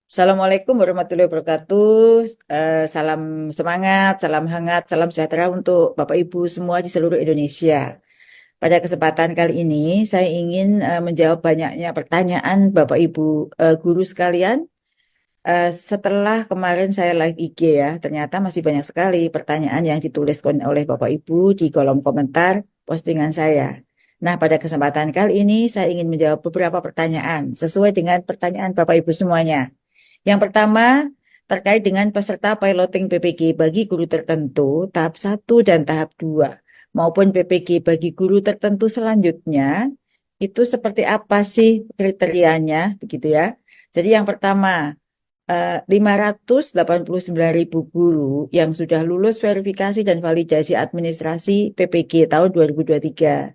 Assalamualaikum warahmatullahi wabarakatuh. Salam semangat, salam hangat, salam sejahtera untuk Bapak Ibu semua di seluruh Indonesia. Pada kesempatan kali ini, saya ingin menjawab banyaknya pertanyaan Bapak Ibu guru sekalian. Setelah kemarin saya live IG ya, ternyata masih banyak sekali pertanyaan yang ditulis oleh Bapak Ibu di kolom komentar postingan saya. Nah, pada kesempatan kali ini saya ingin menjawab beberapa pertanyaan sesuai dengan pertanyaan Bapak Ibu semuanya. Yang pertama, terkait dengan peserta piloting PPG bagi guru tertentu, tahap 1 dan tahap 2, maupun PPG bagi guru tertentu selanjutnya, itu seperti apa sih kriterianya, begitu ya. Jadi yang pertama, 589.000 guru yang sudah lulus verifikasi dan validasi administrasi PPG tahun 2023.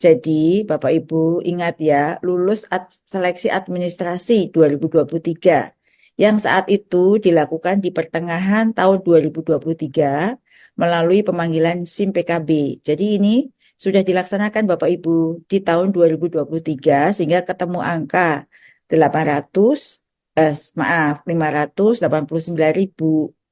Jadi, Bapak Ibu ingat ya, lulus seleksi administrasi 2023 yang saat itu dilakukan di pertengahan tahun 2023 melalui pemanggilan SIM PKB. Jadi ini sudah dilaksanakan Bapak Ibu di tahun 2023 sehingga ketemu angka 800 maaf 589.000.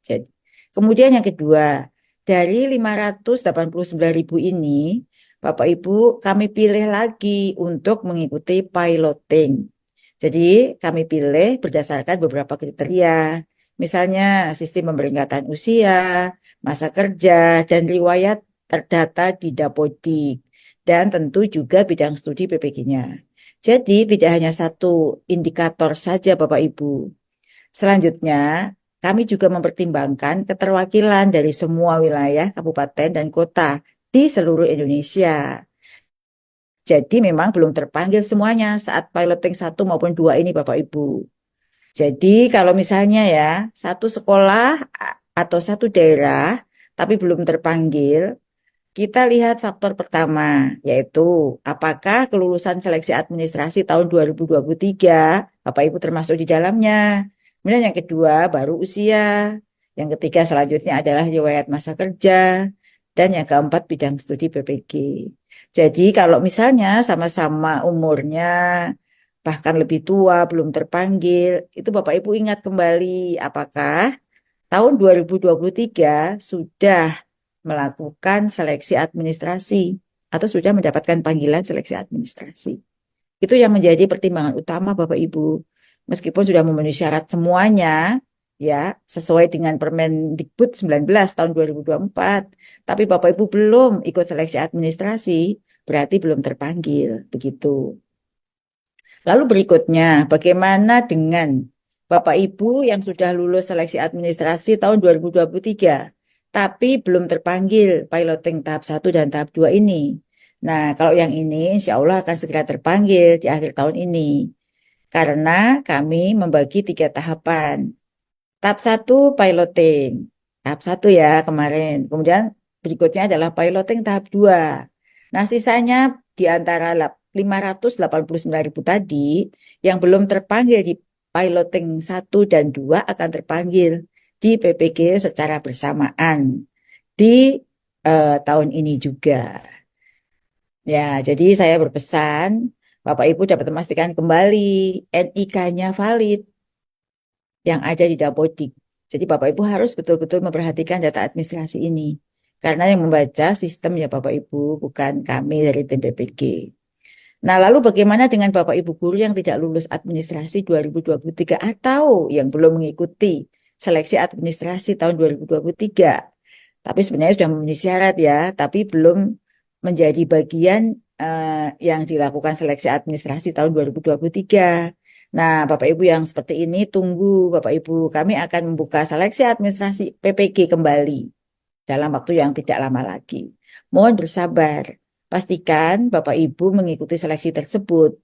Jadi, kemudian yang kedua, dari 589.000 ini Bapak Ibu, kami pilih lagi untuk mengikuti piloting. Jadi, kami pilih berdasarkan beberapa kriteria. Misalnya, sistem pemeringkatan usia, masa kerja, dan riwayat terdata di Dapodik. Dan tentu juga bidang studi PPG-nya. Jadi, tidak hanya satu indikator saja Bapak Ibu. Selanjutnya, kami juga mempertimbangkan keterwakilan dari semua wilayah, kabupaten, dan kota di seluruh Indonesia. Jadi memang belum terpanggil semuanya saat piloting 1 maupun 2 ini Bapak Ibu. Jadi kalau misalnya ya, satu sekolah atau satu daerah tapi belum terpanggil, kita lihat faktor pertama, yaitu apakah kelulusan seleksi administrasi tahun 2023, Bapak Ibu termasuk di dalamnya. Kemudian yang kedua, baru usia. Yang ketiga selanjutnya adalah riwayat masa kerja. Dan yang keempat, bidang studi PPG. Jadi kalau misalnya sama-sama umurnya, bahkan lebih tua, belum terpanggil, itu Bapak Ibu ingat kembali apakah tahun 2023 sudah melakukan seleksi administrasi atau sudah mendapatkan panggilan seleksi administrasi. Itu yang menjadi pertimbangan utama Bapak Ibu. Meskipun sudah memenuhi syarat semuanya, ya, sesuai dengan Permendikbud 19 tahun 2024, tapi Bapak Ibu belum ikut seleksi administrasi, berarti belum terpanggil, begitu. Lalu berikutnya, bagaimana dengan Bapak Ibu yang sudah lulus seleksi administrasi tahun 2023, tapi belum terpanggil piloting tahap 1 dan tahap 2 ini? Nah, kalau yang ini insya Allah akan segera terpanggil di akhir tahun ini. Karena kami membagi 3 tahapan. Tahap 1 piloting. Tahap 1 ya kemarin. Kemudian berikutnya adalah piloting tahap 2. Nah, sisanya di antara 589.000 tadi yang belum terpanggil di piloting 1 dan 2 akan terpanggil di PPG secara bersamaan di tahun ini juga. Ya, jadi saya berpesan Bapak Ibu dapat memastikan kembali NIK-nya valid yang ada di Dapodik. Jadi Bapak Ibu harus betul-betul memperhatikan data administrasi ini. Karena yang membaca sistem ya Bapak Ibu, bukan kami dari tim PPG. Nah, lalu bagaimana dengan Bapak Ibu guru yang tidak lulus administrasi 2023 atau yang belum mengikuti seleksi administrasi tahun 2023? Tapi sebenarnya sudah memenuhi syarat ya, tapi belum menjadi bagian yang dilakukan seleksi administrasi tahun 2023. Nah, Bapak Ibu yang seperti ini tunggu Bapak Ibu, kami akan membuka seleksi administrasi PPG kembali dalam waktu yang tidak lama lagi. Mohon bersabar. Pastikan Bapak Ibu mengikuti seleksi tersebut.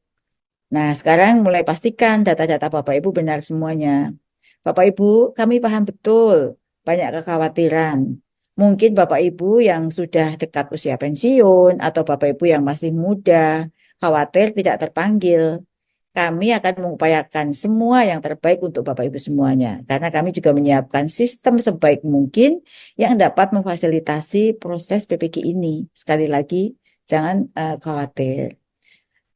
Nah, sekarang mulai pastikan data-data Bapak Ibu benar semuanya. Bapak Ibu, kami paham betul banyak kekhawatiran. Mungkin Bapak Ibu yang sudah dekat usia pensiun atau Bapak Ibu yang masih muda, khawatir tidak terpanggil. Kami akan mengupayakan semua yang terbaik untuk Bapak Ibu semuanya. Karena kami juga menyiapkan sistem sebaik mungkin yang dapat memfasilitasi proses PPG ini. Sekali lagi, jangan khawatir.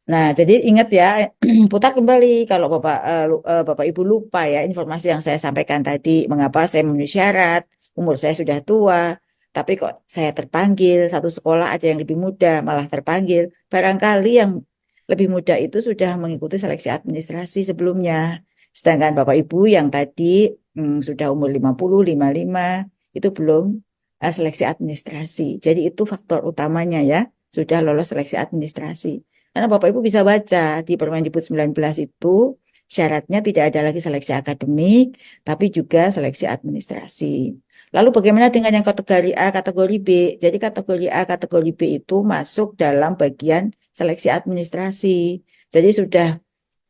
Nah, jadi ingat ya, putar kembali kalau Bapak Ibu lupa ya informasi yang saya sampaikan tadi, mengapa saya memenuhi syarat, umur saya sudah tua, tapi kok saya terpanggil, satu sekolah ada yang lebih muda, malah terpanggil. Barangkali yang lebih muda itu sudah mengikuti seleksi administrasi sebelumnya. Sedangkan Bapak Ibu yang tadi sudah umur 50, 55, itu belum seleksi administrasi. Jadi itu faktor utamanya ya, sudah lolos seleksi administrasi. Karena Bapak Ibu bisa baca di Permendikbud 19 itu syaratnya tidak ada lagi seleksi akademik, tapi juga seleksi administrasi. Lalu bagaimana dengan yang kategori A, kategori B? Jadi kategori A, kategori B itu masuk dalam bagian seleksi administrasi. Jadi sudah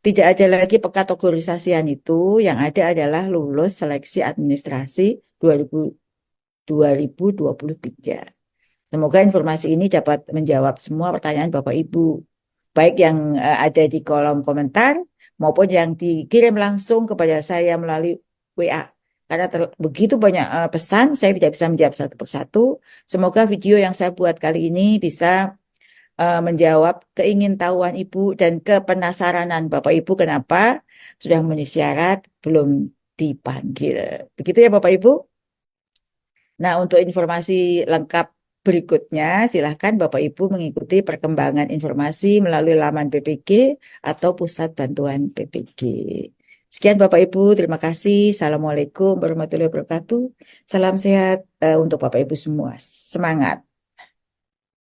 tidak ada lagi pekategorisasian itu, yang ada adalah lulus seleksi administrasi 2023. Semoga informasi ini dapat menjawab semua pertanyaan Bapak Ibu, baik yang ada di kolom komentar maupun yang dikirim langsung kepada saya melalui WA. Karena begitu banyak pesan, saya tidak bisa menjawab satu persatu. Semoga video yang saya buat kali ini bisa menjawab keingintahuan Ibu dan kepenasaranan Bapak Ibu kenapa sudah memenuhi syarat belum dipanggil. Begitu ya Bapak Ibu. Nah, untuk informasi lengkap berikutnya, silahkan Bapak Ibu mengikuti perkembangan informasi melalui laman PPG atau Pusat Bantuan PPG. Sekian Bapak Ibu, terima kasih. Assalamualaikum warahmatullahi wabarakatuh. Salam sehat untuk Bapak Ibu semua. Semangat.